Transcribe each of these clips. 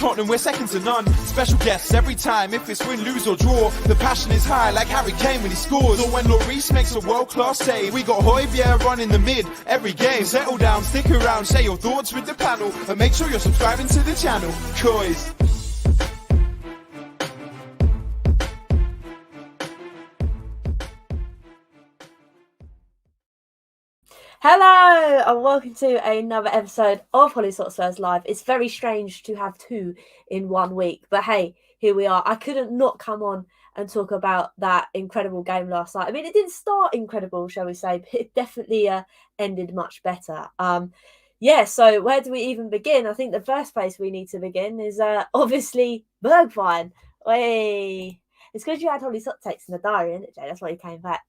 Tottenham, we're second to none. Special guests every time, if it's win, lose or draw. The passion is high like Harry Kane when he scores. Or when Lloris makes a world-class save. We got Højbjerg running the mid every game. Settle down, stick around, share your thoughts with the panel. And make sure you're subscribing to the channel. Coys. Hello and welcome to another episode of Hollie Spurs Live. It's very strange to have two in 1 week, but hey, here we are. I couldn't not come on and talk about that incredible game last night. I mean, it didn't start incredible, shall we say, but it definitely ended much better. So where do we even begin? I think the first place we need to begin is obviously Bergwjin. Hey, it's because you had Hollie's HotTakes in the diary, isn't it, Jay? That's why you came back.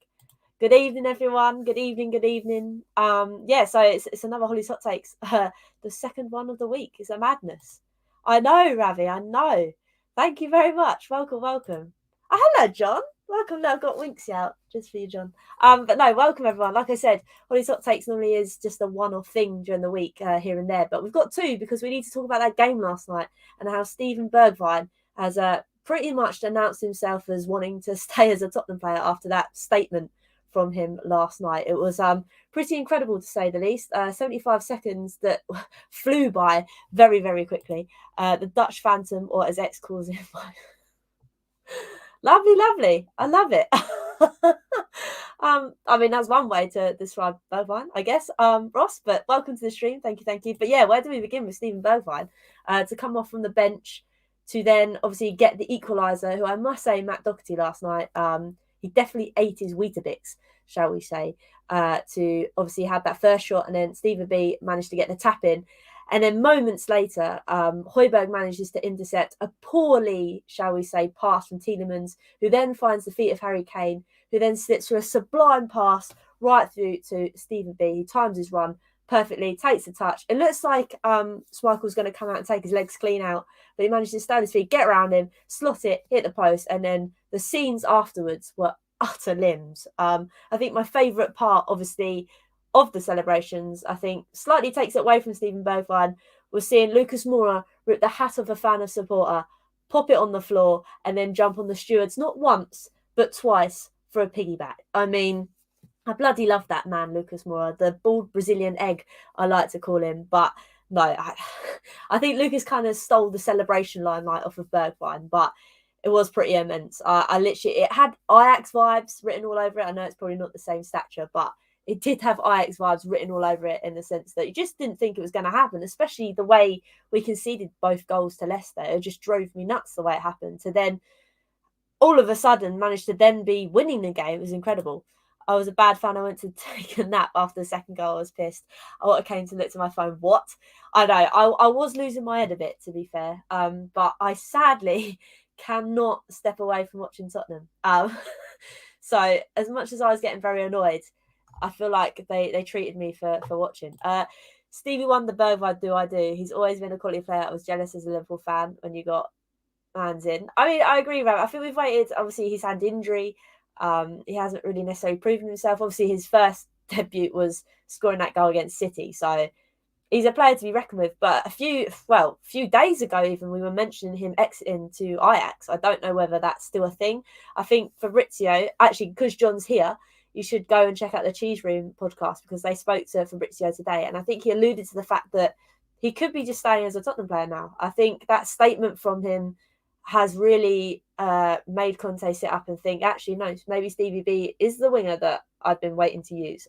Good evening, everyone. Good evening. So it's another Hollie's HotTakes. The second one of the week is a madness. I know, Ravi. I know. Thank you very much. Welcome. Hello, John. Welcome. No, I've got winks out just for you, John. But no, welcome everyone. Like I said, Hollie's HotTakes normally is just a one-off thing during the week here and there, but we've got two because we need to talk about that game last night and how Steven Bergwjin has pretty much announced himself as wanting to stay as a Tottenham player after that statement from him last night. It was pretty incredible to say the least. 75 seconds that flew by very, very quickly. The Dutch Phantom, or as X calls him. Lovely. I love it. I mean, that's one way to describe Bergwjin, I guess. Ross, but welcome to the stream. Thank you. But yeah, where do we begin with Steven Bergwjin? To come off from the bench to then obviously get the equaliser, who I must say, Matt Doherty last night, he definitely ate his Weetabix, shall we say, to obviously have that first shot, and then Stevie B managed to get the tap in. And then moments later, Højbjerg manages to intercept a poorly, shall we say, pass from Tielemans, who then finds the feet of Harry Kane, who then slips through a sublime pass right through to Stevie B. He times his run perfectly, takes the touch. It looks like Schmeichel's going to come out and take his legs clean out, but he manages to stand his feet, get around him, slot it, hit the post, and then the scenes afterwards were utter limbs. I think my favourite part, obviously, of the celebrations, I think slightly takes it away from Steven Bergwjin, was seeing Lucas Moura rip the hat of a fan of supporter, pop it on the floor, and then jump on the stewards, not once, but twice for a piggyback. I mean, I bloody love that man, Lucas Moura, the bald Brazilian egg, I like to call him. But no, I think Lucas kind of stole the celebration limelight off of Bergwjin, but it was pretty immense. It had Ajax vibes written all over it. I know it's probably not the same stature, but it did have Ajax vibes written all over it in the sense that you just didn't think it was going to happen, especially the way we conceded both goals to Leicester. It just drove me nuts the way it happened. To then all of a sudden manage to then be winning the game was incredible. I was a bad fan. I went to take a nap after the second goal. I was pissed. I came to look to my phone. What? I know. I was losing my head a bit, to be fair. But I sadly cannot step away from watching Tottenham. So as much as I was getting very annoyed, I feel like they treated me for watching. Stevie won the Bergwjin do I do. He's always been a quality player. I was jealous as a Liverpool fan when you got hands in. I mean, I agree with him. I think we've waited. Obviously, he's had injury. He hasn't really necessarily proven himself. Obviously, his first debut was scoring that goal against City. So he's a player to be reckoned with. But a few days ago, even, we were mentioning him exiting to Ajax. I don't know whether that's still a thing. I think Fabrizio, actually, because John's here, you should go and check out the Cheese Room podcast because they spoke to Fabrizio today. And I think he alluded to the fact that he could be just staying as a Tottenham player now. I think that statement from him has really made Conte sit up and think, actually, no, maybe Stevie B is the winger that I've been waiting to use.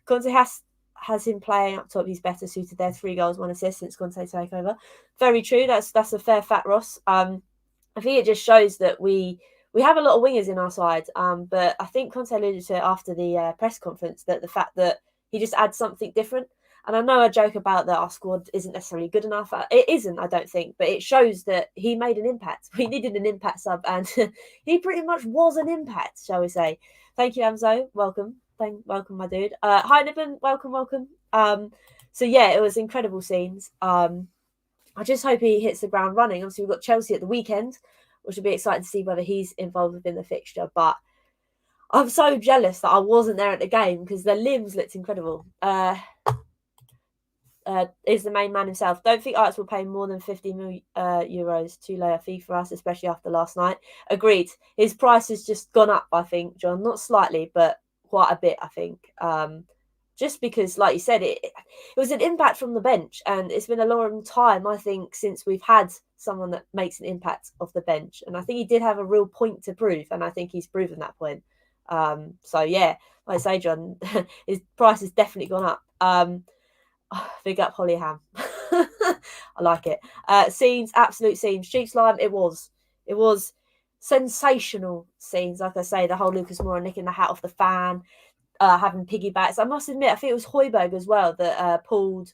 Conte has him playing up top. He's better suited there. 3 goals, 1 assist since Conte takeover. Very true. That's a fair fact, Ross. I think it just shows that we have a lot of wingers in our side. But I think Conte alluded to it after the press conference that the fact that he just adds something different. And I know I joke about that our squad isn't necessarily good enough. It isn't, I don't think, but it shows that he made an impact. We needed an impact sub, and he pretty much was an impact, shall we say. Thank you, Amzo. Welcome. Welcome, my dude. Hi, Niven. Welcome. So, yeah, it was incredible scenes. I just hope he hits the ground running. Obviously, we've got Chelsea at the weekend, which will be exciting to see whether he's involved within the fixture. But I'm so jealous that I wasn't there at the game because the limbs looked incredible. is the main man himself. Don't think Ajax will pay more than 50 million euros to lay a fee for us, especially after last night. Agreed. His price has just gone up, I think, John. Not slightly, but quite a bit, I think. Just because, like you said, it was an impact from the bench, and it's been a long time, I think, since we've had someone that makes an impact off the bench. And I think he did have a real point to prove, and I think he's proven that point. So yeah, like I say, John, his price has definitely gone up. Big up Hollie Ham. I like it. Scenes, absolute scenes. Street slime, it was sensational scenes. Like I say, the whole Lucas Moura nicking the hat off the fan, having piggybacks. I must admit, I think it was Højbjerg as well that pulled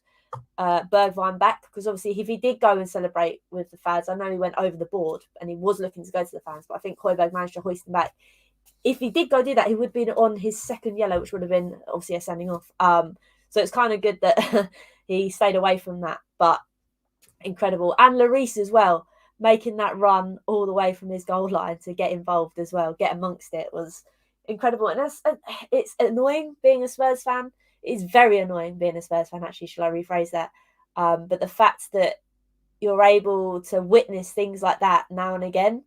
Bergwjin back, because obviously if he did go and celebrate with the fans, I know he went over the board and he was looking to go to the fans, but I think Højbjerg managed to hoist him back. If he did go do that, he would have been on his second yellow, which would have been obviously a sending off. So it's kind of good that he stayed away from that, but incredible. And Lloris as well, making that run all the way from his goal line to get involved as well, get amongst it, was incredible. And it's annoying being a Spurs fan. It's very annoying being a Spurs fan, actually, shall I rephrase that? But the fact that you're able to witness things like that now and again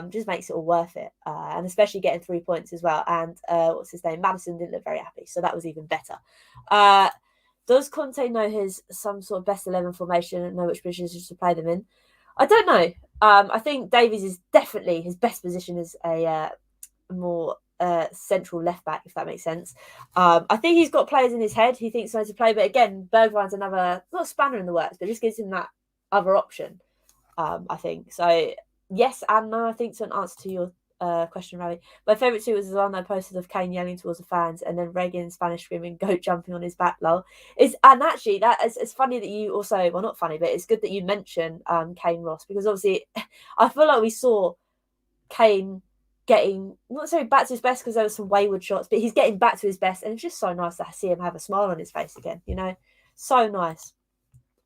just makes it all worth it. And especially getting 3 points as well. And what's his name? Maddison didn't look very happy, so that was even better. Does Conte know some sort of best 11 formation and know which positions to play them in? I don't know. I think Davies is definitely his best position as a more central left back, if that makes sense. I think he's got players in his head he thinks knows to play, but again, Bergwijn's another, not spanner in the works, but just gives him that other option. I think so. Yes and no, I think, to an answer to your question, Ravi. My favourite too was the one I posted of Kane yelling towards the fans and then Reagan Spanish screaming goat jumping on his back, lol. And actually that is, it's funny that you also, well, not funny, but it's good that you mention Kane, Ross, because obviously I feel like we saw Kane getting not necessarily back to his best because there were some wayward shots, but he's getting back to his best, and it's just so nice to see him have a smile on his face again, you know. So nice.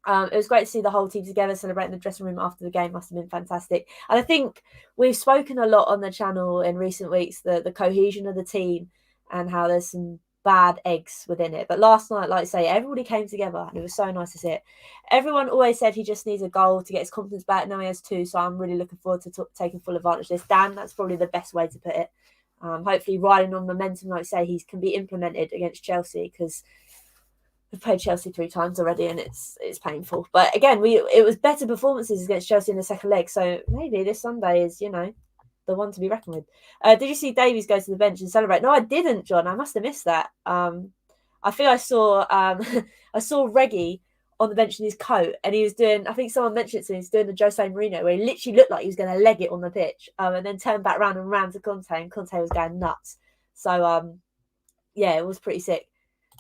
It was great to see the whole team together celebrating the dressing room after the game. Must have been fantastic. And I think we've spoken a lot on the channel in recent weeks, the cohesion of the team and how there's some bad eggs within it. But last night, like I say, everybody came together and it was so nice to see it. Everyone always said he just needs a goal to get his confidence back. Now he has two, so I'm really looking forward to taking full advantage of this. Dan, that's probably the best way to put it. Hopefully riding on momentum, like I say, he can be implemented against Chelsea, because we've played Chelsea 3 times already and it's painful. But again, it was better performances against Chelsea in the second leg. So maybe this Sunday is, you know, the one to be reckoned with. Did you see Davies go to the bench and celebrate? No, I didn't, John. I must have missed that. I think I saw Reggie on the bench in his coat, and he was doing, I think someone mentioned it to me, he's doing the Jose Mourinho, where he literally looked like he was going to leg it on the pitch, and then turned back round and ran to Conte, and Conte was going nuts. So, yeah, it was pretty sick.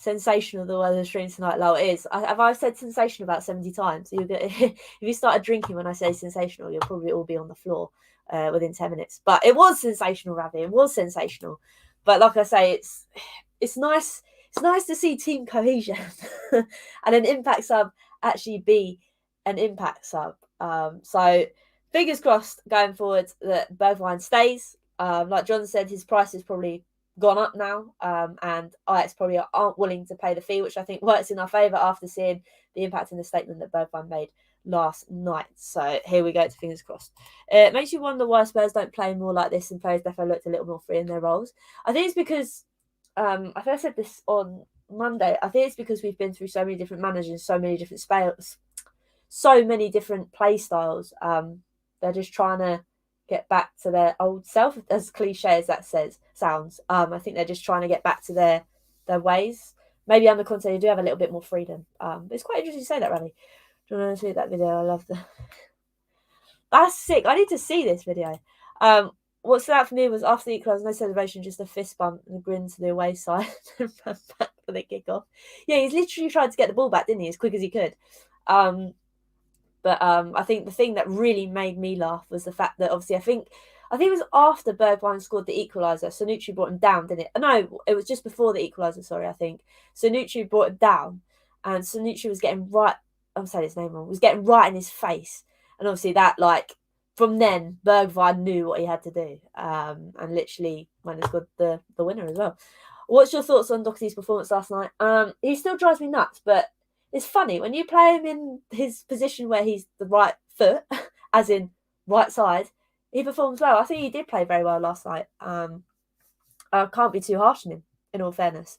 Sensational the way the stream tonight, lol, it is. I've said sensational about 70 times. So if you started drinking when I say sensational, you'll probably all be on the floor within 10 minutes. But it was sensational, Ravi. It was sensational. But like I say, it's nice. It's nice to see team cohesion and an impact sub actually be an impact sub. So fingers crossed going forward that Bergwjin stays. Like John said, his price is probably gone up now, and Ajax probably aren't willing to pay the fee, which I think works in our favour after seeing the impact in the statement that Bergwijn made last night. So here we go, to fingers crossed. It makes you wonder why Spurs don't play more like this and players definitely looked a little more free in their roles. I think it's because I think I said this on Monday. I think it's because we've been through so many different managers, so many different so many different play styles. They're just trying to get back to their old self, as cliche as that sounds. I think they're just trying to get back to their ways. Maybe under Conte they do have a little bit more freedom. But it's quite interesting to say that, Rally. Do you want to see that video? I love that. That's sick. I need to see this video. What stood out for me was after the equaliser, no celebration, just a fist bump and a grin to the away side and ran back for the kickoff. Yeah, he's literally tried to get the ball back, didn't he, as quick as he could. But I think the thing that really made me laugh was the fact that obviously I think it was after Bergwijn scored the equaliser, Sanucci brought him down, didn't it? No, it was just before the equaliser, sorry, I think. Sanucci brought him down and Sanucci was getting right, I'm saying his name wrong, was getting right in his face. And obviously that, like, from then, Bergwijn knew what he had to do and literally went and scored the winner as well. What's your thoughts on Doherty's performance last night? He still drives me nuts, but it's funny when you play him in his position where he's the right foot, as in right side, he performs well. I think he did play very well last night. I can't be too harsh on him, in all fairness.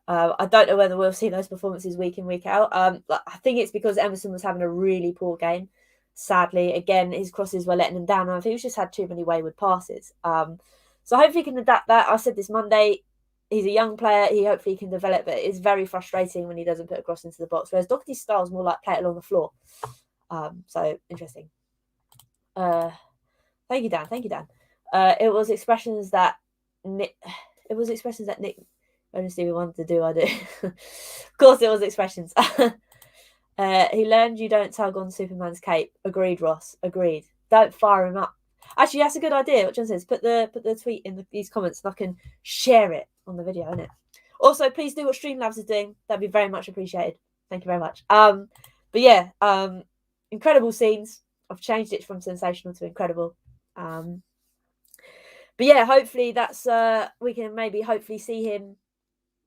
I don't know whether we'll see those performances week in, week out. I think it's because Emerson was having a really poor game. Sadly, again, his crosses were letting him down. And I think he's just had too many wayward passes. So hopefully he can adapt that. I said this Monday, he's a young player. He hopefully can develop it. It's very frustrating when he doesn't put a cross into the box. Whereas Doherty's style is more like play it along the floor. So interesting. Thank you, Dan. Thank you, Dan. It was expressions that Nick. Only Stevie wanted to do, I do. Of course, it was expressions. He learned you don't tug on Superman's cape. Agreed, Ross. Agreed. Don't fire him up. Actually, that's a good idea. What John says, put the tweet in these comments and I can share it on the video, innit? Also, please do what Streamlabs is doing. That'd be very much appreciated. Thank you very much. But yeah, incredible scenes. I've changed it from sensational to incredible. But yeah, hopefully that's we can maybe hopefully see him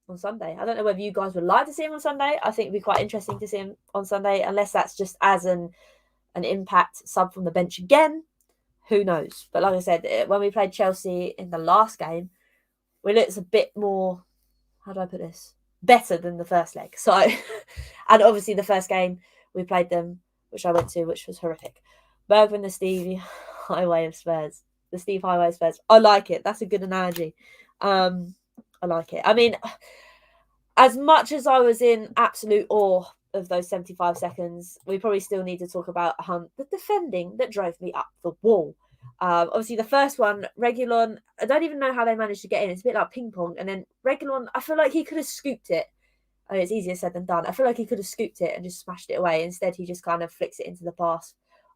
on Sunday. I don't know whether you guys would like to see him on Sunday. I think it'd be quite interesting to see him on Sunday, unless that's just as an impact sub from the bench again. Who knows? But like I said, when we played Chelsea in the last game, we looked a bit more, how do I put this? Better than the first leg. So, and obviously the first game we played them, which I went to, which was horrific. Bergwjin, the Stevie Highway of Spurs. The Steve Highway of Spurs. I like it. That's a good analogy. I like it. I mean, as much as I was in absolute awe of those 75 seconds, we probably still need to talk about the defending that drove me up the wall. Obviously, the first one, Reguilon, I don't even know how they managed to get in. It's a bit like ping pong. And then Reguilon, I feel like he could have scooped it. I mean, it's easier said than done. I feel like he could have scooped it and just smashed it away. Instead, he just kind of flicks it into the pass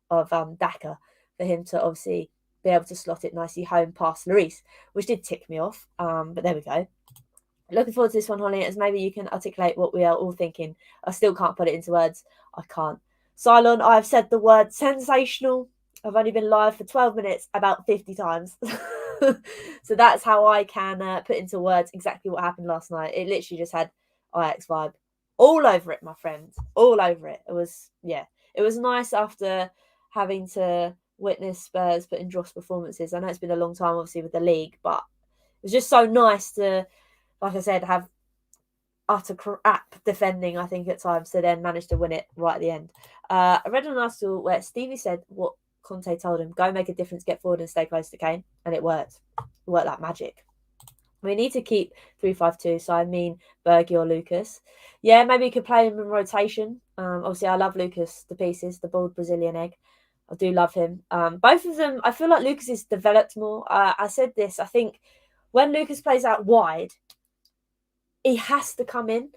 of Daka for him to obviously be able to slot it nicely home past Lloris, which did tick me off. But there we go. Looking forward to this one, Hollie, as maybe you can articulate what we are all thinking. I still can't put it into words. I can't. Cylon, I've said the word sensational. I've only been live for 12 minutes about 50 times. So that's how I can put into words exactly what happened last night. It literally just had Ajax vibe all over it, my friend. All over it. It was nice after having to witness Spurs put in dross performances. I know it's been a long time, obviously, with the league, but it was just so nice to, like I said, have utter crap defending, I think, at times, to then manage to win it right at the end. I read an article where Stevie said what Conte told him, go make a difference, get forward and stay close to Kane. And it worked. It worked like magic. We need to keep 3-5-2, so I mean Bergie or Lucas. Yeah, maybe you could play him in rotation. Obviously, I love Lucas to pieces, the bald Brazilian egg. I do love him. Both of them, I feel like Lucas is developed more. I said this, I think when Lucas plays out wide, he has to come in.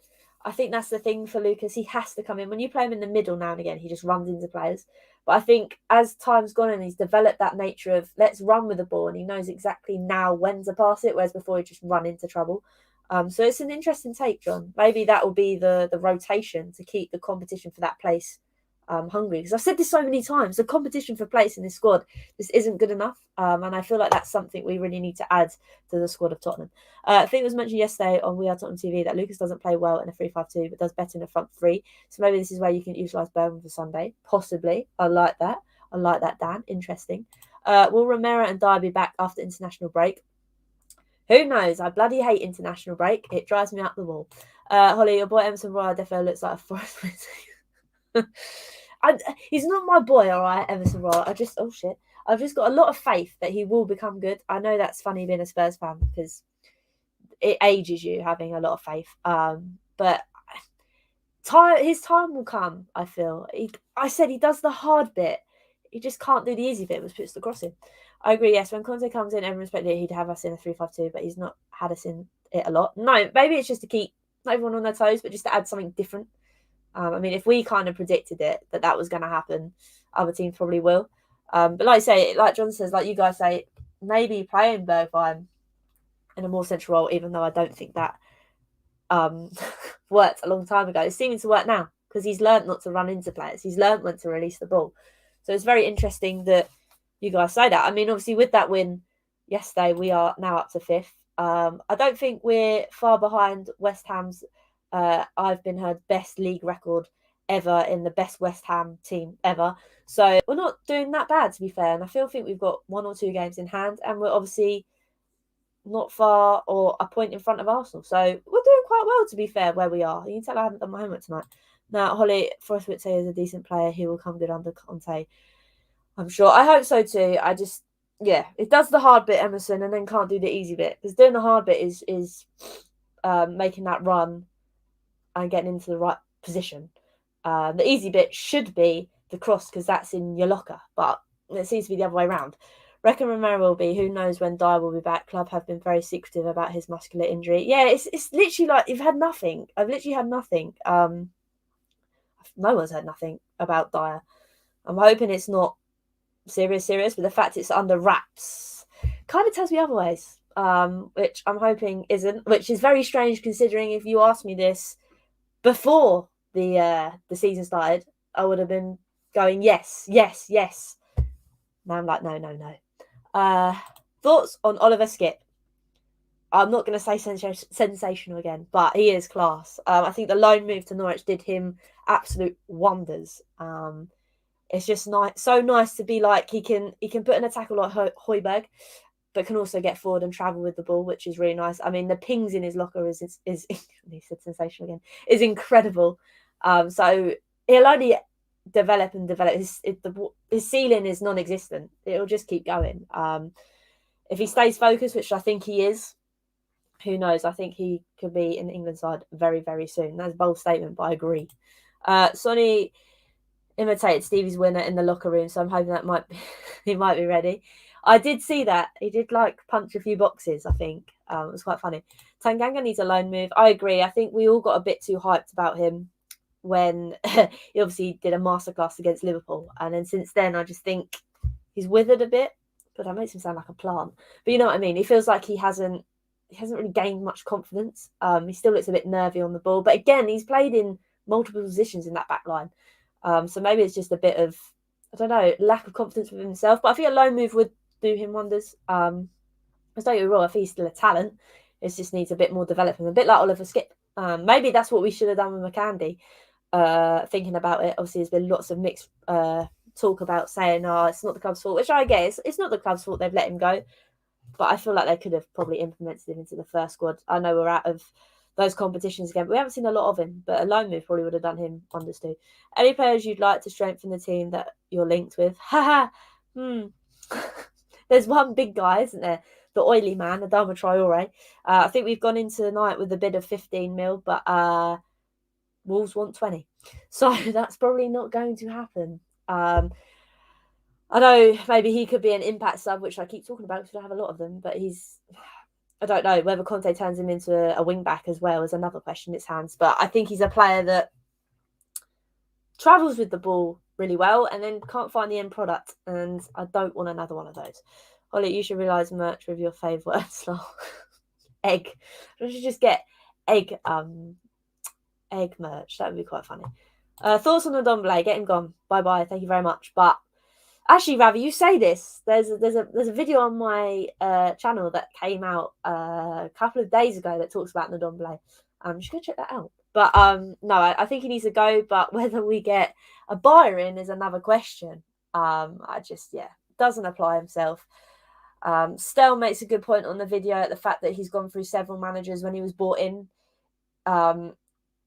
I think that's the thing for Lucas. He has to come in. When you play him in the middle now and again, he just runs into players. But I think as time's gone and he's developed that nature of let's run with the ball, and he knows exactly now when to pass it, whereas before he just run into trouble. So it's an interesting take, John. Maybe that will be the rotation to keep the competition for that place hungry. Because I've said this so many times, the competition for place in this squad just isn't good enough. And I feel like that's something we really need to add to the squad of Tottenham. I think it was mentioned yesterday on We Are Tottenham TV that Lucas doesn't play well in a 3-5-2, but does better in a front three. So maybe this is where you can utilise Bergwjin for Sunday. Possibly. I like that. I like that, Dan. Interesting. Will Romero and Dyer be back after international break? Who knows? I bloody hate international break. It drives me up the wall. Hollie, your boy Emerson Royal defo looks like a forest. He's not my boy, all right, Emerson Royal. I've just got a lot of faith that he will become good. I know that's funny being a Spurs fan because it ages you having a lot of faith. But his time will come, I feel. I said he does the hard bit. He just can't do the easy bit, which puts the cross in. I agree, yes. When Conte comes in, everyone expected he'd have us in a 3-5-2, but he's not had us in it a lot. No, maybe it's just to keep not everyone on their toes, but just to add something different. I mean, if we kind of predicted it, that was going to happen, other teams probably will. But like I say, like John says, like you guys say, maybe playing Bergwjin in a more central role, even though I don't think that worked a long time ago. It's seeming to work now because he's learned not to run into players. He's learned when to release the ball. So it's very interesting that you guys say that. I mean, obviously, with that win yesterday, we are now up to 5th. I don't think we're far behind West Ham's I've been heard best league record ever in the best West Ham team ever. So we're not doing that bad, to be fair. And I think we've got 1 or 2 games in hand, and we're obviously not far or a point in front of Arsenal. So we're doing quite well, to be fair, where we are. You can tell I haven't done my homework tonight. Now, Hollie, Forrest would say is a decent player. He will come good under Conte. I'm sure. I hope so too. It does the hard bit, Emerson, and then can't do the easy bit. Because doing the hard bit is making that run and getting into the right position. The easy bit should be the cross, because that's in your locker. But it seems to be the other way around. Reckon Romero will be. Who knows when Dyer will be back? Club have been very secretive about his muscular injury. Yeah, it's literally like you've had nothing. I've literally had nothing. No one's heard nothing about Dyer. I'm hoping it's not serious, but the fact it's under wraps kind of tells me otherwise. Which I'm hoping isn't. Which is very strange considering if you asked me this before the season started, I would have been going yes. Now I'm like no. Thoughts on Oliver Skipp? I'm not going to say sensational again, but he is class. I think the loan move to Norwich did him absolute wonders. It's just so nice to be like he can put an attacker like Højbjerg, but can also get forward and travel with the ball, which is really nice. I mean, the pings in his locker is he said sensational again, is incredible. So he'll only develop. His ceiling is non-existent. It'll just keep going. If he stays focused, which I think he is, who knows? I think he could be in the England side very, very soon. That's a bold statement, but I agree. Sonny imitated Stevie's winner in the locker room, so I'm hoping that he might be ready. I did see that. He did punch a few boxes, I think. It was quite funny. Tanganga needs a loan move. I agree. I think we all got a bit too hyped about him when he obviously did a masterclass against Liverpool. And then since then, I just think he's withered a bit. But that makes him sound like a plant. But you know what I mean? He feels like he hasn't really gained much confidence. He still looks a bit nervy on the ball. But again, he's played in multiple positions in that back line. So maybe it's just a bit of, I don't know, lack of confidence with himself. But I think a loan move would do him wonders. Don't get me wrong, I think he's still a talent. It just needs a bit more development. A bit like Oliver Skipp. Maybe that's what we should have done with McCandy. Thinking about it, obviously there's been lots of mixed talk about saying, it's not the club's fault, which I guess it's not the club's fault they've let him go. But I feel like they could have probably implemented him into the first squad. I know we're out of those competitions again, but we haven't seen a lot of him. But a loan move probably would have done him wonders too. Any players you'd like to strengthen the team that you're linked with? There's one big guy, isn't there? The oily man, Adama Traore. I think we've gone into the night with a bid of 15 mil, but Wolves want 20. So that's probably not going to happen. I know maybe he could be an impact sub, which I keep talking about because we don't have a lot of them, but I don't know whether Conte turns him into a wing back as well is another question in its hands. But I think he's a player that travels with the ball really well and then can't find the end product. And I don't want another one of those. Hollie, you should realise merch with your favourite egg. We should just get egg merch. That would be quite funny. Thoughts on Ndombele? Get him gone. Bye. Thank you very much. But actually, Ravi, you say this. There's a video on my channel that came out a couple of days ago that talks about Ndombele. You should go check that out. But no, I think he needs to go. But whether we get a buyer in is another question. Doesn't apply himself. Stell makes a good point on the video at the fact that he's gone through several managers when he was brought in.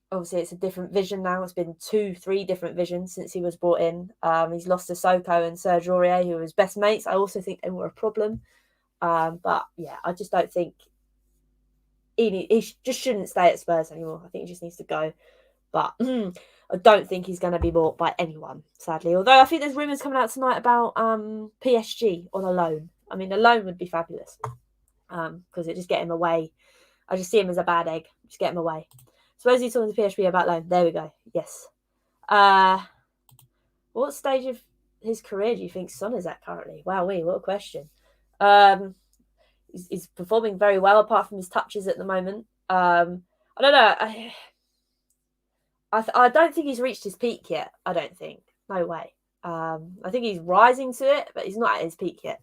Obviously, it's a different vision now. It's been 2-3 different visions since he was brought in. He's lost to Soko and Serge Aurier, who were his best mates. I also think they were a problem. But yeah, I just don't think he just shouldn't stay at Spurs anymore. I think he just needs to go. But I don't think he's going to be bought by anyone, sadly. Although I think there's rumours coming out tonight about PSG on a loan. I mean, a loan would be fabulous because it just get him away. I just see him as a bad egg. Just get him away. Suppose he's talking to PSV about loan. There we go. Yes. What stage of his career do you think Son is at currently? Wowee, what a question. He's performing very well apart from his touches at the moment. I don't know. I don't think he's reached his peak yet. I don't think. No way. I think he's rising to it, but he's not at his peak yet.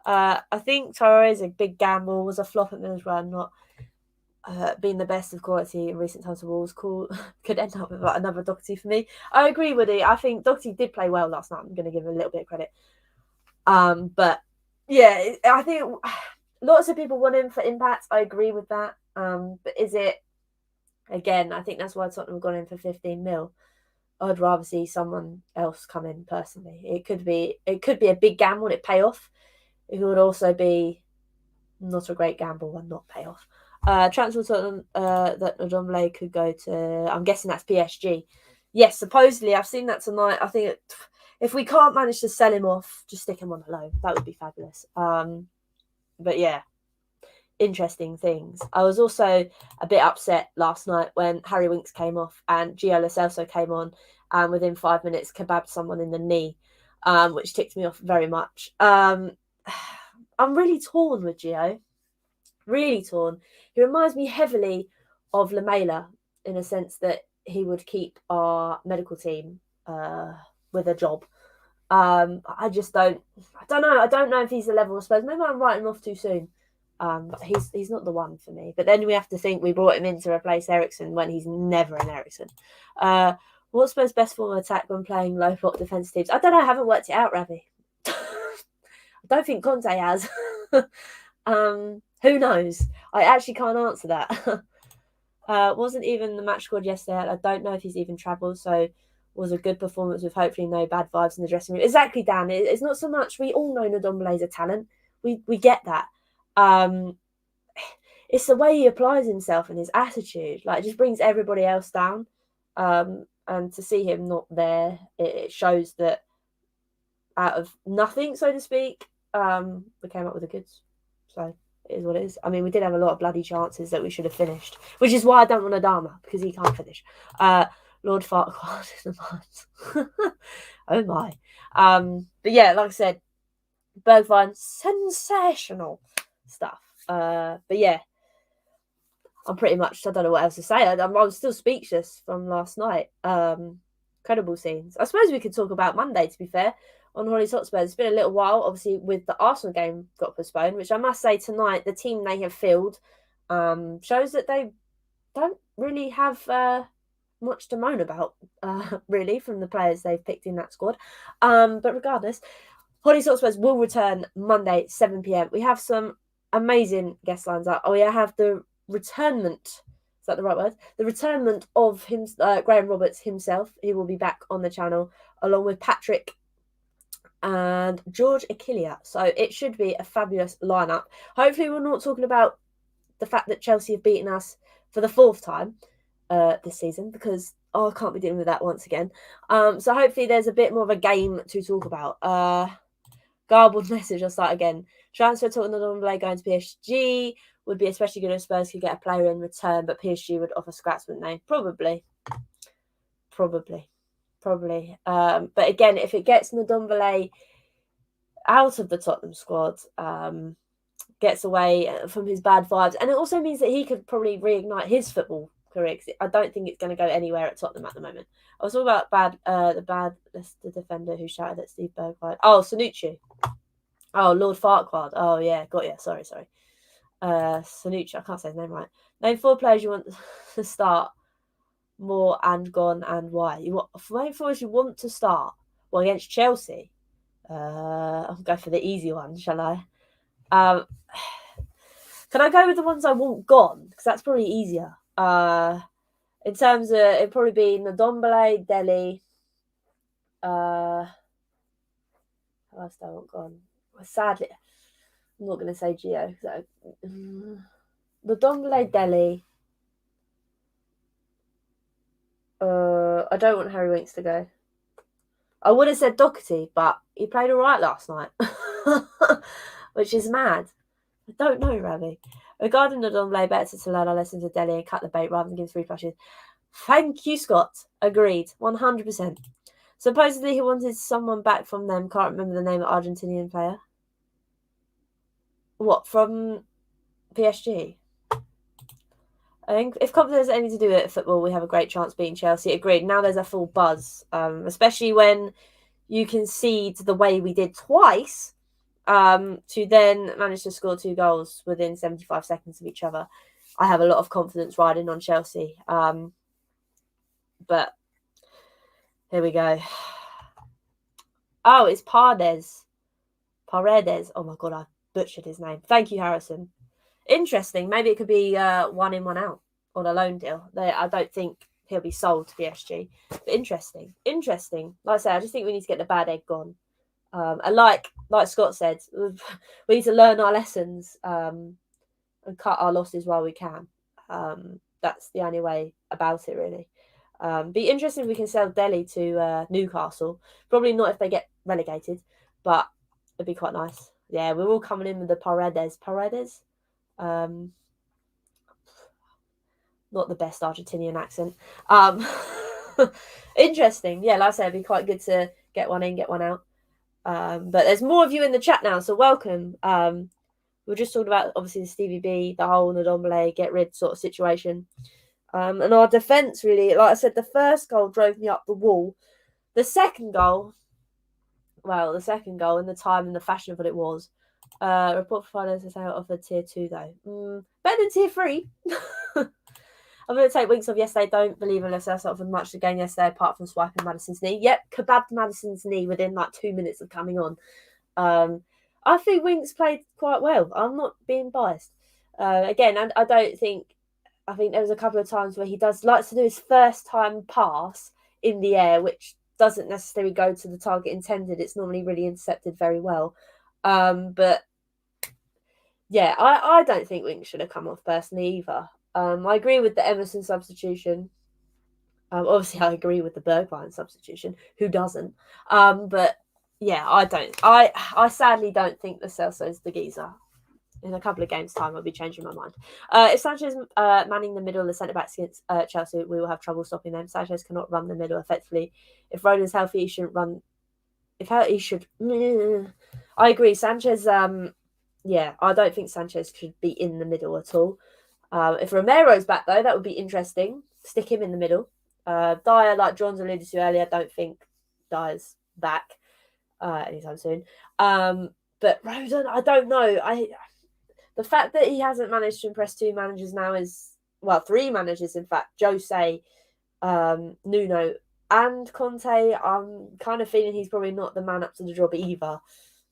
I think Traore is a big gamble. Was a flop at Middlesbrough. being the best of quality in recent times of Wolves could end up with like another Doherty for me. I agree with it. I think Doherty did play well last night. I'm going to give him a little bit of credit. But yeah, I think lots of people want him for impact. I agree with that. But is it, again, I think that's why Tottenham have gone in for 15 mil. I'd rather see someone else come in personally. It could be a big gamble and it pay off. It would also be not a great gamble and not pay off. Transfer Tottenham that Ndombele could go to, I'm guessing that's PSG. Yes, supposedly I've seen that tonight. I think if we can't manage to sell him off, just stick him on a loan. That would be fabulous. But yeah, interesting things. I was also a bit upset last night when Harry Winks came off and Gio Lo Celso came on, and within 5 minutes kebabbed someone in the knee, which ticked me off very much. I'm really torn with Gio. Really torn. He reminds me heavily of Lamela in a sense that he would keep our medical team with a job. I just don't know. I don't know if he's the level of Spurs. Maybe I'm writing him off too soon. But he's not the one for me. But then we have to think we brought him in to replace Eriksen when he's never an Eriksen. What's Spurs' best form of attack when playing low block defensive teams? I don't know. I haven't worked it out, Ravi. I don't think Conte has. Who knows? I actually can't answer that. Wasn't even the match squad yesterday. I don't know if he's even travelled, so was a good performance with hopefully no bad vibes in the dressing room. Exactly, Dan. It's not so much, we all know Ndombele's a talent. We get that. It's the way he applies himself and his attitude. Like, it just brings everybody else down. And to see him not there, it shows that out of nothing, so to speak, we came up with the goods. So it is what it is. I mean, we did have a lot of bloody chances that we should have finished, which is why I don't want Adama, because he can't finish. Lord Farquaad in the mind. Oh my. But yeah, like I said, Bergwjin, sensational stuff. But yeah, I'm pretty much, I don't know what else to say. I was still speechless from last night. Incredible scenes. I suppose we could talk about Monday, to be fair, on Hollie's Hotspurs. It's been a little while, obviously, with the Arsenal game got postponed, which I must say tonight, the team they have fielded shows that they don't really have much to moan about, really, from the players they've picked in that squad. But regardless, Hollie's Hotspurs will return Monday, 7 p.m. We have some amazing guest lines up. Oh, yeah, I have the returnment. Is that the right word? The returnment of him, Graham Roberts himself. He will be back on the channel, along with Patrick and George Achillia. So it should be a fabulous lineup. Hopefully we're not talking about the fact that Chelsea have beaten us for the 4th time this season, because I can't be dealing with that once again. So hopefully there's a bit more of a game to talk about. Garbled message, I'll start again. Transfer Tottenham Ndombele going to PSG would be especially good if Spurs could get a player in return, but PSG would offer scraps, wouldn't they? Probably. But again, if it gets Ndombele out of the Tottenham squad, gets away from his bad vibes, and it also means that he could probably reignite his football career, because I don't think it's going to go anywhere at Tottenham at the moment. I was talking about the bad Leicester defender who shouted at Steve Bergwjin. Oh, Sanucci. Oh, Lord Farquaad. Oh, yeah, got you. Sorry. Sanucci, I can't say his name right. Name 4 players you want to start more and gone, and why. Name 4 you want to start. Well, against Chelsea. I'll go for the easy one, shall I? Can I go with the ones I want gone? Because that's probably easier. In terms of, it'd probably be Ndombele, Dele. How else do I want gone? Sadly, I'm not going to say Gio. Ndombele, Dele. I don't want Harry Winks to go. I would have said Doherty, but he played all right last night, which is mad. I don't know, Ravi. Regarding Ndombele, better to learn our lessons with Dele and cut the bait rather than give 3 flushes. Thank you, Scott. Agreed. 100%. Supposedly he wanted someone back from them. Can't remember the name of the Argentinian player. What, from PSG? I think if confidence has anything to do with football, we have a great chance beating Chelsea. Agreed. Now there's a full buzz, especially when you concede the way we did twice, to then manage to score 2 goals within 75 seconds of each other. I have a lot of confidence riding on Chelsea. But here we go. Oh, it's Paredes. Oh my God, I butchered his name. Thank you, Harrison. Interesting. Maybe it could be 1 in, 1 out on a loan deal. I don't think he'll be sold to PSG. But interesting. Like I said, I just think we need to get the bad egg gone. And like Scott said, we need to learn our lessons and cut our losses while we can. That's the only way about it, really. Be interesting if we can sell Delhi to Newcastle. Probably not if they get relegated, but it'd be quite nice. Yeah, we're all coming in with the Paredes. Not the best Argentinian accent. Interesting. Yeah, like I said, it'd be quite good to get one in, get one out. But there's more of you in the chat now, so welcome. We were just talking about, obviously, the Stevie B, the whole Ndombele get rid sort of situation. And our defence, really, like I said, the first goal drove me up the wall. The second goal, and the time and the fashion of what it was. Report for finance is out of a tier 2, though. Better than tier 3. I'm going to take winks off yesterday. Don't believe in Leicester offered much to gain yesterday, apart from swiping Madison's knee. Yep, kebabbed Madison's knee within like 2 minutes of coming on. I think Winks played quite well. I'm not being biased. Again, and I think there was a couple of times where he likes to do his first time pass in the air, which doesn't necessarily go to the target intended. It's normally really intercepted very well. But yeah, I don't think Winks should have come off personally either. I agree with the Emerson substitution. Obviously, I agree with the Bergwjin substitution. Who doesn't? But yeah, I don't. I sadly don't think the Celso's the geezer. In a couple of games' time, I'll be changing my mind. If Sanchez manning the middle of the centre backs against Chelsea, we will have trouble stopping them. Sanchez cannot run the middle effectively. If Rodon's healthy, he shouldn't run. He should. I agree. Sanchez. Yeah, I don't think Sanchez should be in the middle at all. If Romero's back, though, that would be interesting. Stick him in the middle. Dyer, like John's alluded to earlier, I don't think Dyer's back anytime soon. But Rodon, I don't know. The fact that he hasn't managed to impress 2 managers now is, well, 3 managers, in fact, Jose, Nuno, and Conte. I'm kind of feeling he's probably not the man up to the job either.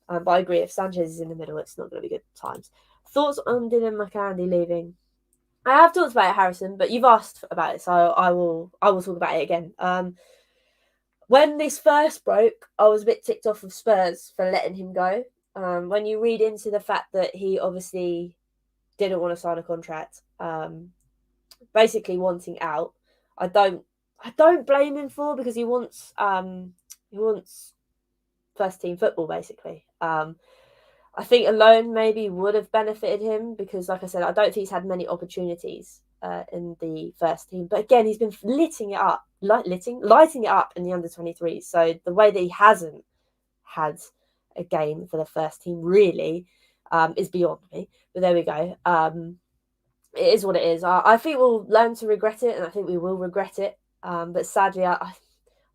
But I agree, if Sanchez is in the middle, it's not going to be good times. Thoughts on Dylan McAndy leaving? I have talked about it, Harrison, but you've asked about it, so I will talk about it again. When this first broke, I was a bit ticked off of Spurs for letting him go. When you read into the fact that he obviously didn't want to sign a contract, basically wanting out, I don't blame him for, because he wants first team football, basically. I think a loan maybe would have benefited him, because, like I said, I don't think he's had many opportunities in the first team. But again, he's been lighting it up in the under-23s. So the way that he hasn't had a game for the first team really is beyond me. But there we go. It is what it is. I think we'll learn to regret it, and I think we will regret it. But sadly, I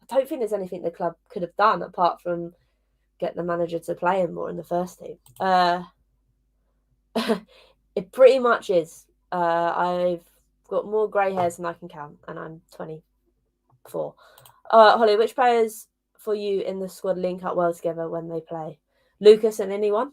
don't think there's anything the club could have done apart from get the manager to play him more in the first team. It pretty much is. I've got more grey hairs than I can count, and I'm 24. Hollie, which players for you in the squad link up well together when they play? Lucas and anyone?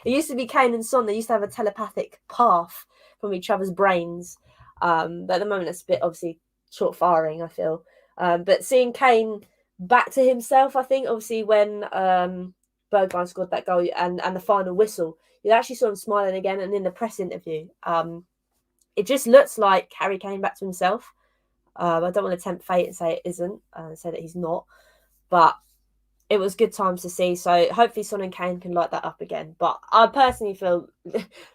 It used to be Kane and Son. They used to have a telepathic path from each other's brains. But at the moment, it's a bit obviously short-firing, I feel. But seeing Kane back to himself, I think, obviously, when Bergwjin scored that goal and the final whistle, you actually saw him smiling again. And in the press interview, it just looks like Harry Kane back to himself. I don't want to tempt fate and say it isn't, say that he's not. But it was good times to see. So hopefully Son and Kane can light that up again. But I personally feel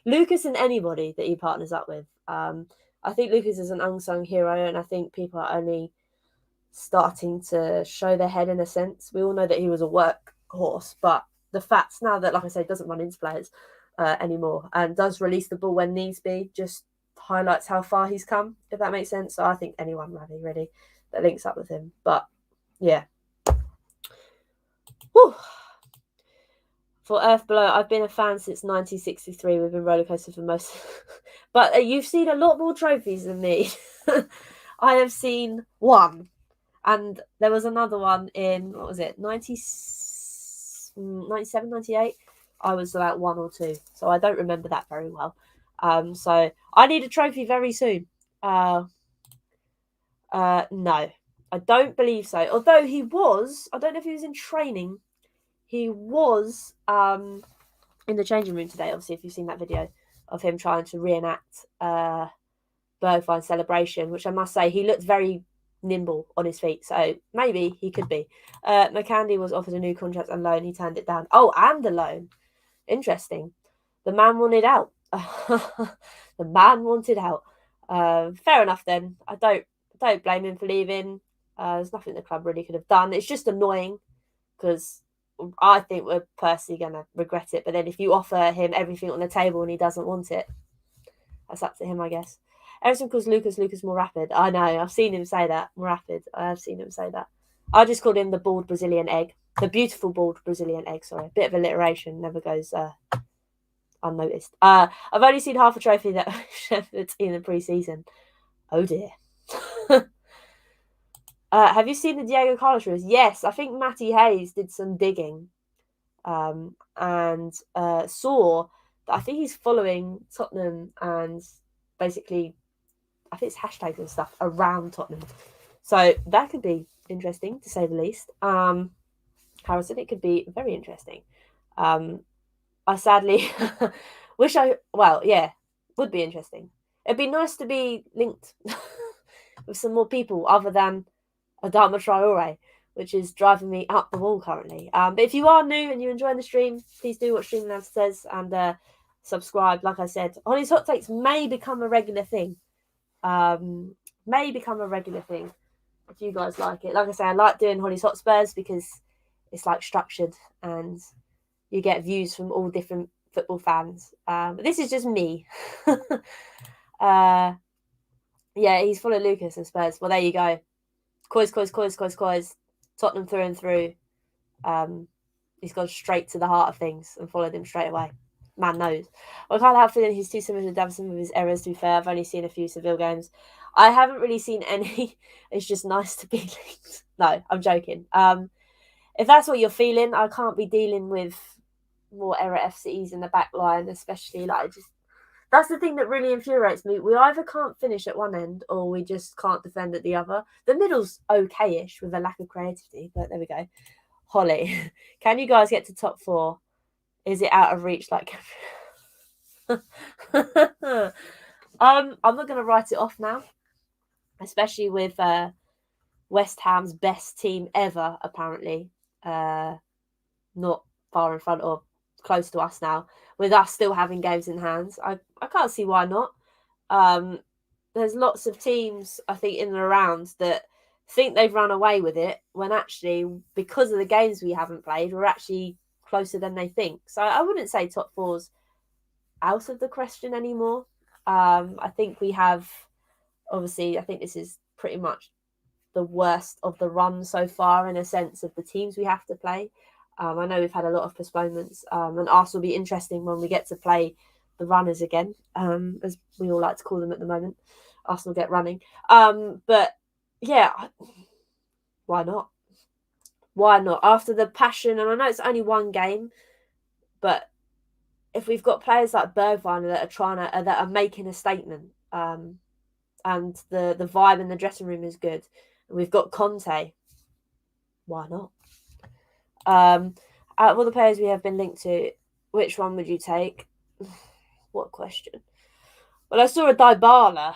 Lucas and anybody that he partners up with, I think Lucas is an unsung hero, and I think people are only starting to show their head in a sense. We all know that he was a workhorse, but the facts now that, like I say, doesn't run into players anymore and does release the ball when needs be, just highlights how far he's come, if that makes sense. So I think anyone really that links up with him. But yeah. Whew. For Earth Below, I've been a fan since 1963. We've been rollercoaster for most. But you've seen a lot more trophies than me. I have seen one. And there was another one in, what was it, 97, 98? I was about 1 or 2. So I don't remember that very well. So I need a trophy very soon. No, I don't believe so. Although he was, I don't know if he was in training. He was in the changing room today, obviously, if you've seen that video of him trying to reenact Bergwjin celebration, which I must say, he looked very nimble on his feet. So maybe he could be. McCandy was offered a new contract and loan. He turned it down. Oh, and a loan. Interesting. The man wanted out. The man wanted out. Fair enough then. I don't blame him for leaving. There's nothing the club really could have done. It's just annoying because I think we're personally going to regret it. But then if you offer him everything on the table and he doesn't want it, that's up to him, I guess. Everyone calls Lucas more rapid. I know. I've seen him say that. More rapid. I have seen him say that. I just called him the bald Brazilian egg. The beautiful bald Brazilian egg. Sorry. A bit of alliteration. Never goes unnoticed. I've only seen half a trophy that Shepard's in the pre-season. Oh dear. Have you seen the Diego Carlos rules? Yes, I think Matty Hayes did some digging and saw that I think he's following Tottenham and basically, I think it's hashtags and stuff around Tottenham. So that could be interesting, to say the least. Harrison, it could be very interesting. I sadly would be interesting. It'd be nice to be linked with some more people other than Adama Traore, which is driving me up the wall currently. But if you are new and you're enjoying the stream, please do what Streaming Lab says and subscribe. Like I said, Hollie's Hot Takes may become a regular thing. If you guys like it. Like I say, I like doing Hollie's Hotspurs because it's like structured and you get views from all different football fans. But this is just me. Yeah, he's full of Lucas and Spurs. Well, there you go. Coys. Tottenham through and through. He's gone straight to the heart of things and followed him straight away. Man knows. Well, I can't help feeling he's too similar to Davison with his errors, to be fair. I've only seen a few Seville games. I haven't really seen any. It's just nice to be linked. No, I'm joking. If that's what you're feeling, I can't be dealing with more error FCs in the back line, especially that's the thing that really infuriates me. We either can't finish at one end or we just can't defend at the other. The middle's okay-ish with a lack of creativity, but there we go. Hollie, can you guys get to top 4? Is it out of reach? I'm not going to write it off now, especially with West Ham's best team ever, apparently. Not far in front or close to us now, with us still having games in hands. I can't see why not. There's lots of teams, I think, in and around that think they've run away with it when actually, because of the games we haven't played, we're actually closer than they think. So I wouldn't say top 4's out of the question anymore. I think we have, obviously, I think this is pretty much the worst of the run so far in a sense of the teams we have to play. I know we've had a lot of postponements, and Arsenal will be interesting when we get to play the runners again, as we all like to call them at the moment. Arsenal get running. But yeah, why not? Why not? After the passion, and I know it's only one game, but if we've got players like Bergwjin that are making a statement, and the vibe in the dressing room is good, and we've got Conte, why not? Out of all the players we have been linked to, which one would you take? What question? Well, I saw a Dybala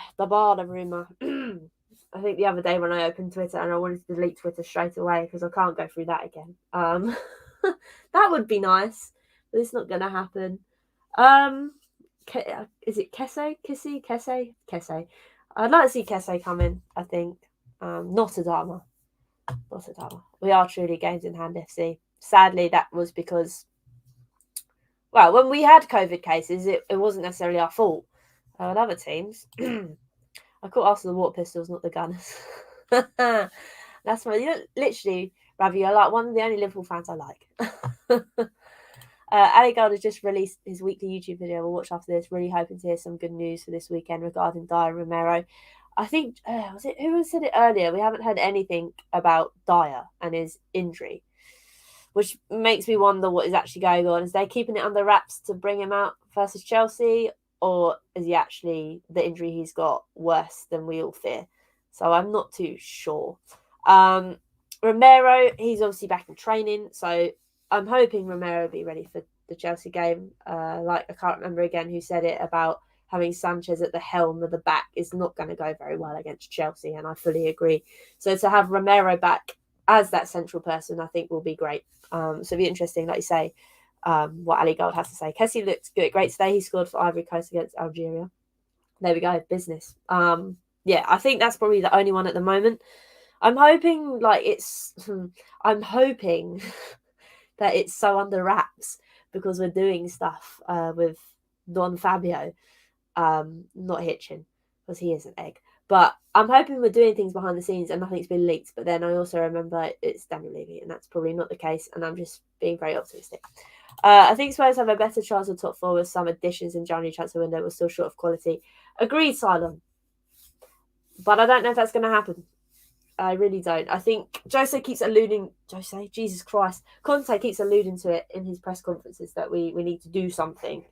rumour. I think the other day when I opened Twitter and I wanted to delete Twitter straight away because I can't go through that again. That would be nice, but it's not going to happen. Is it Kesse? Kesse? I'd like to see Kesse come in, I think. Not Adama. We are truly games in hand FC. Sadly, that was because, well, when we had COVID cases, it wasn't necessarily our fault. On other teams, I call Arsenal the water pistols, not the Gunners. That's literally, Ravi, you're like one of the only Liverpool fans I like. Ali Gold has just released his weekly YouTube video. We'll watch after this. Really hoping to hear some good news for this weekend regarding Dyer Romero. I think, was it who said it earlier? We haven't heard anything about Dyer and his injury, which makes me wonder what is actually going on. Is they keeping it under wraps to bring him out versus Chelsea, or is he actually, the injury he's got, worse than we all fear? So I'm not too sure. Romero, he's obviously back in training, so I'm hoping Romero will be ready for the Chelsea game. I can't remember again who said it about having Sanchez at the helm of the back is not going to go very well against Chelsea, and I fully agree. So to have Romero back as that central person, I think will be great. So it'll be interesting, like you say, what Ali Gold has to say. Kessie looked great today. He scored for Ivory Coast against Algeria. There we go, business. Yeah, I think that's probably the only one at the moment. I'm hoping I'm hoping that it's so under wraps because we're doing stuff with Don Fabio, not Hitchin, because he is an egg. But I'm hoping we're doing things behind the scenes and nothing's been leaked. But then I also remember it's Daniel Levy, and that's probably not the case. And I'm just being very optimistic. I think Spurs have a better chance of top four with some additions in January transfer window. We're still short of quality. Agreed, Cylon. But I don't know if that's going to happen. I really don't. I think Conte keeps alluding to it in his press conferences that we need to do something.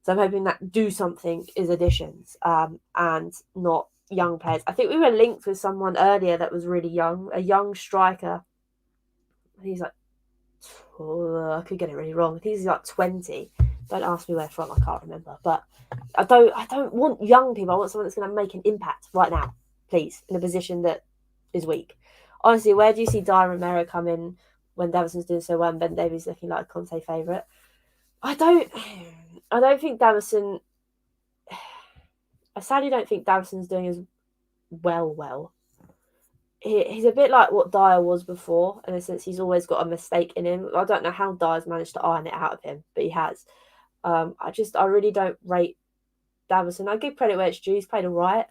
So I'm hoping that do something is additions and not young players. I think we were linked with someone earlier that was really young, a young striker. He's like, I could get it really wrong. I think he's like 20. Don't ask me where from. I can't remember. But I don't want young people. I want someone that's going to make an impact right now, please, in a position that is weak. Honestly, where do you see Dyer Romero come in when Davison's doing so well and Ben Davies looking like a Conte favourite? I don't think Davison. I sadly don't think Davison's doing as well. He's a bit like what Dyer was before, in a sense he's always got a mistake in him. I don't know how Dyer's managed to iron it out of him, but he has. I really don't rate Davison. I give credit where it's due. He's played all right.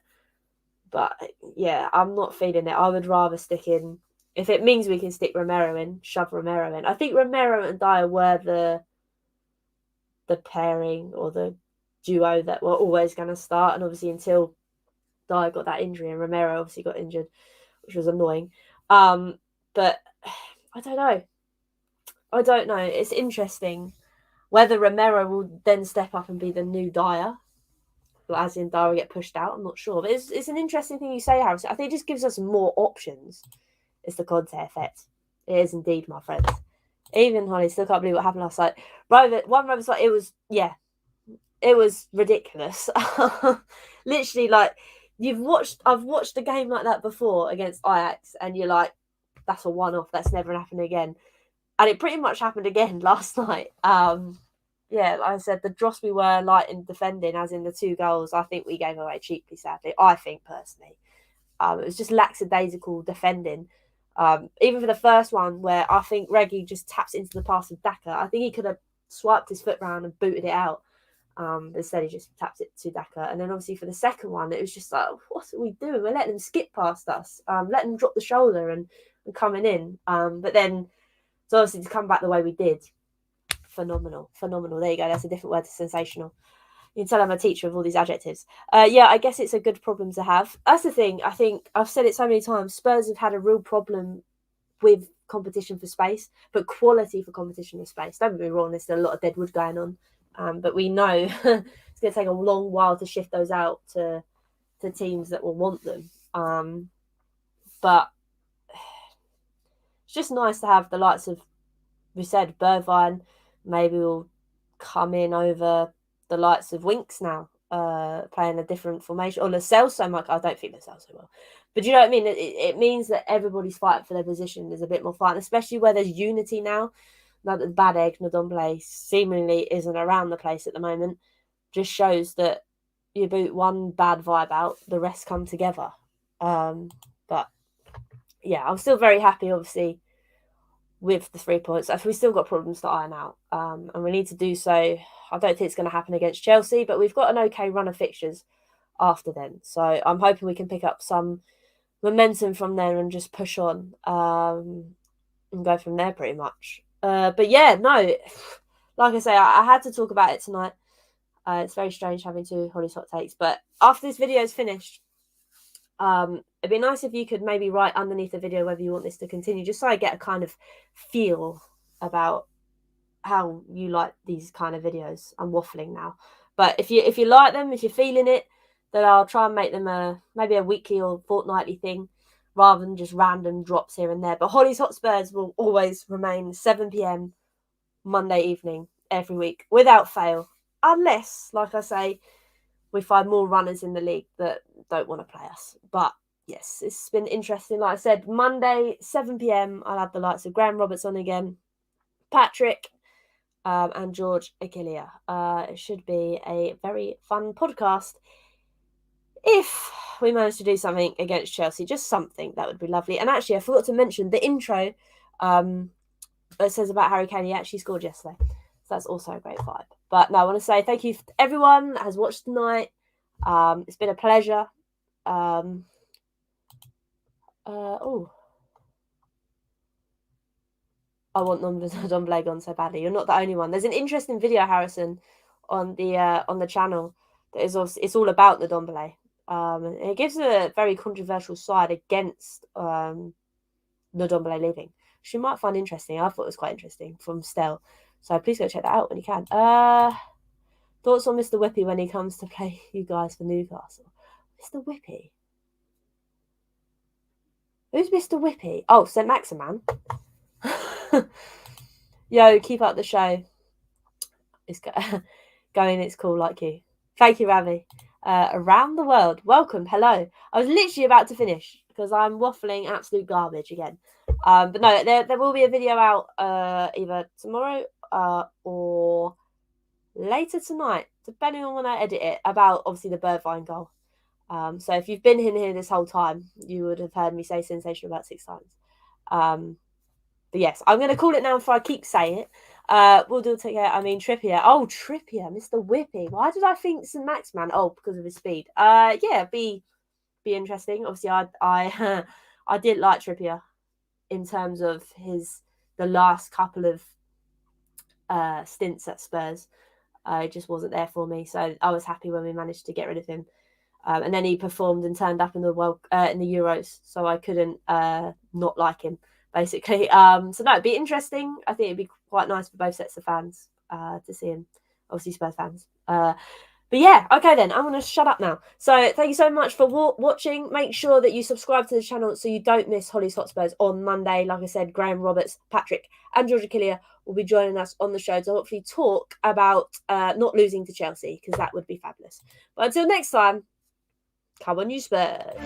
But yeah, I'm not feeling it. I would rather stick in, if it means we can stick Romero in, shove Romero in. I think Romero and Dyer were the pairing or the duo that were always going to start. And obviously until Dyer got that injury and Romero obviously got injured, which was annoying. But I don't know. It's interesting whether Romero will then step up and be the new Dyer. As in Dyer will get pushed out, I'm not sure. But it's an interesting thing you say, Harrison. I think it just gives us more options. It's the Conte effect. It is indeed, my friends. Even Hollie still can't believe what happened last night. Rover's like, it was ridiculous. Literally, like, I've watched a game like that before against Ajax, and you're like, that's a one-off. That's never happened again. And it pretty much happened again last night. Yeah, like I said, the dross we were light in defending, as in the 2 goals, I think we gave away cheaply, sadly. I think, personally. It was just lackadaisical defending. Even for the first one, where I think Reggie just taps into the pass of Daka. I think he could have swiped his foot round and booted it out. Instead, he just tapped it to Daka. And then, obviously, for the second one, it was just like, what are we doing? We're letting them skip past us. Letting them drop the shoulder and coming in. But then, so obviously, to come back the way we did, phenomenal. There you go. That's a different word to sensational. You can tell I'm a teacher of all these adjectives. Yeah, I guess it's a good problem to have. That's the thing. I think I've said it so many times. Spurs have had a real problem with competition for space, but quality for competition for space. Don't get me wrong, there's still a lot of dead wood going on. But we know it's going to take a long while to shift those out to teams that will want them. But it's just nice to have the likes of, we said, Bergwjin. Maybe will come in over the likes of Winks now, playing a different formation. Or Lo Celso might. I don't think Lo Celso will. But you know what I mean? It means that everybody's fighting for their position. There's a bit more fight, especially where there's unity now. Now that the bad egg, Ndomble, seemingly isn't around the place at the moment. Just shows that you boot one bad vibe out, the rest come together. But yeah, I'm still very happy, obviously, with the 3 points. We've still got problems to iron out, and we need to do so. I don't think it's going to happen against Chelsea, but we've got an okay run of fixtures after then. So I'm hoping we can pick up some momentum from there and just push on and go from there pretty much. But yeah, no, like I say, I had to talk about it tonight. It's very strange having two Hollie's hot takes, but after this video is finished, it'd be nice if you could maybe write underneath the video whether you want this to continue, just so I get a kind of feel about how you like these kind of videos. I'm waffling now, but if you like them, if you're feeling it, then I'll try and make them maybe a weekly or fortnightly thing, rather than just random drops here and there. But Hollie's Hotspurs will always remain 7 p.m. Monday evening every week without fail, unless, like I say, we find more runners in the league that don't want to play us. But yes, it's been interesting. Like I said, Monday 7 p.m. I'll have the likes of Graham Roberts on again, Patrick, and George Aguilera. It should be a very fun podcast. If we manage to do something against Chelsea, just something, that would be lovely. And actually, I forgot to mention the intro. It says about Harry Kane. He actually scored yesterday, so that's also a great vibe. But no, I want to say thank you to everyone that has watched tonight. It's been a pleasure. I want Ndombele gone so badly. You're not the only one. There's an interesting video, Harrison, on the channel that is also, it's all about Ndombele. It gives a very controversial side against Ndombele leaving. Which you might find interesting. I thought it was quite interesting from Stel. So please go check that out when you can. Thoughts on Mr. Whippy when he comes to play you guys for Newcastle? Mr. Whippy? Who's Mr. Whippy? Oh, St. Maximan. Yo, keep up the show. It's going, it's cool like you. Thank you, Ravi. Around the world. Welcome. Hello. I was literally about to finish because I'm waffling absolute garbage again. But no, there will be a video out either tomorrow or later tonight, depending on when I edit it, about obviously the Bergwjin goal. So if you've been in here this whole time, you would have heard me say sensation about 6 times. But yes, I'm going to call it now before I keep saying it. We'll do take care. I mean, Trippier. Oh, Trippier, Mr. Whippy. Why did I think St. Maximan? Oh, because of his speed. Yeah, be interesting. Obviously, I did like Trippier in terms of the last couple of stints at Spurs. It just wasn't there for me, so I was happy when we managed to get rid of him. And then he performed and turned up in the Euros, so I couldn't not like him, basically. So no, it'd be interesting. I think it'd be quite nice for both sets of fans to see him, obviously Spurs fans. But yeah, okay then, I'm going to shut up now. So thank you so much for watching. Make sure that you subscribe to the channel so you don't miss Hollie's Hotspurs on Monday. Like I said, Graham Roberts, Patrick and George Aguilera will be joining us on the show to hopefully talk about not losing to Chelsea, because that would be fabulous. But until next time, come on you Spurs.